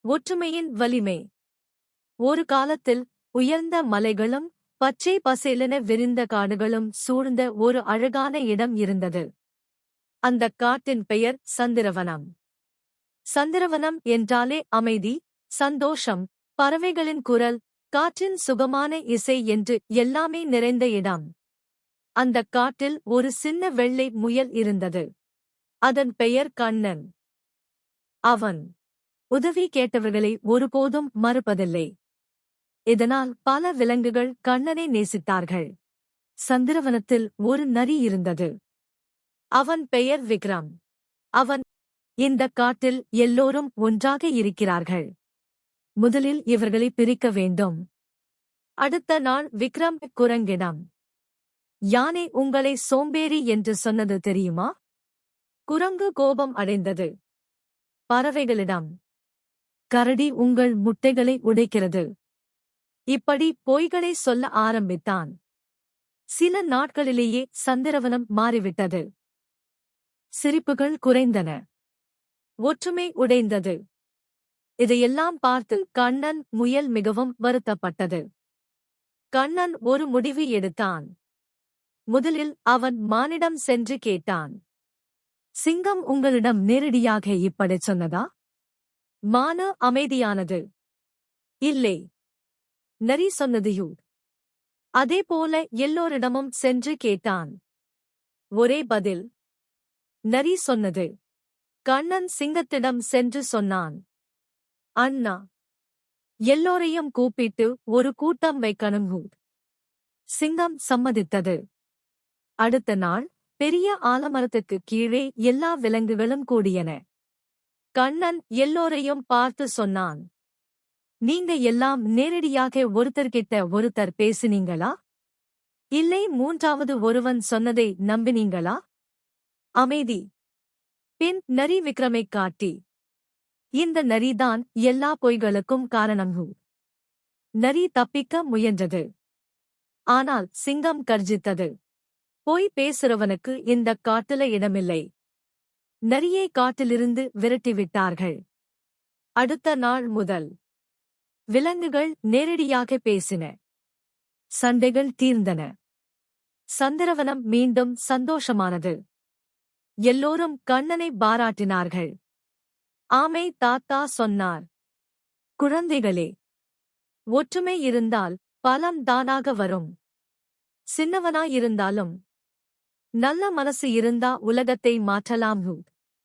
ஒற்றுமையின் வலிமை. ஒரு காலத்தில் உயர்ந்த மலைகளும் பச்சை பசேலென விரிந்த காடுகளும் சூழ்ந்த ஒரு அழகான இடம் இருந்தது. அந்தக் காட்டின் பெயர் சந்திரவனம். சந்திரவனம் என்றாலே அமைதி, சந்தோஷம், பறவைகளின் குரல், காற்றின் சுகமான இசை என்று எல்லாமே நிறைந்த இடம். அந்தக் காட்டில் ஒரு சின்ன வெள்ளை முயல் இருந்தது. அதன் பெயர் கண்ணன். அவன் உதவி கேட்டவர்களை ஒருபோதும் மறுப்பதில்லை. இதனால் பல விலங்குகள் கண்ணனை நேசித்தார்கள். சந்திரவனத்தில் ஒரு நரி இருந்தது. அவன் பெயர் விக்ரம். அவன், இந்தக் காட்டில் எல்லோரும் ஒன்றாக இருக்கிறார்கள். முதலில் இவர்களை பிரிக்க வேண்டும். அடுத்த நாள் விக்ரம் குரங்கிடம், யானை உங்களை சோம்பேறி என்று சொன்னது தெரியுமா? குரங்கு கோபம் அடைந்தது. பறவைகளிடம், கரடி உங்கள் முட்டைகளை உடைக்கிறது. இப்படி பொய்களை சொல்ல ஆரம்பித்தான். சில நாட்களிலேயே சந்திரவனம் மாறிவிட்டது. சிரிப்புகள் குறைந்தன. ஒற்றுமை உடைந்தது. இதையெல்லாம் பார்த்து கண்ணன் முயல் மிகவும் வருத்தப்பட்டது. கண்ணன் ஒரு முடிவு எடுத்தான். முதலில் அவன் மானிடம் சென்று கேட்டான், சிங்கம் உங்களிடம் நேரடியாக இப்படிச் சொன்னதா? மானு அமைதியானது. இல்லை. நரி சொன்னதையோ? அதேபோல எல்லோரிடமும் சென்று கேட்டான். ஒரே பதில். நரி சொன்னது. கண்ணன் சிங்கத்திடம் சென்று சொன்னான், அண்ணா, எல்லோரையும் கூப்பிட்டு ஒரு கூட்டம் வைக்கணும். சிங்கம் சம்மதித்தது. அடுத்த நாள் பெரிய ஆலமரத்துக்கு கீழே எல்லா விலங்குகளும் கூடியன. கண்ணன் எல்லோரையும் பார்த்து சொன்னான், நீங்க எல்லாம் நேரடியாக ஒருத்தர்கிட்ட ஒருத்தர் பேசினீங்களா? இல்லை மூன்றாவது ஒருவன் சொன்னதை நம்பினீங்களா? அமைதி. பின் நரி விக்ரமைக் காட்டி, இந்த நரிதான் எல்லா பொய்களுக்கும் காரணம். நரி தப்பிக்க முயன்றது. ஆனால் சிங்கம் கர்ஜித்தது. பொய் பேசுறவனுக்கு இந்தக் காட்டுல இடமில்லை. நரியை காட்டிலிருந்து விரட்டிவிட்டார்கள். அடுத்த நாள் முதல் விலங்குகள் நேரடியாக பேசின. சண்டைகள் தீர்ந்தன. சந்திரவனம் மீண்டும் சந்தோஷமானது. எல்லோரும் கண்ணனை பாராட்டினார்கள். ஆமை தாத்தா சொன்னார், குழந்தைகளே, ஒற்றுமை இருந்தால் பலம் தானாக வரும். சின்னவனாயிருந்தாலும் நல்ல மனசு இருந்தா உலகத்தை மாற்றலாம்.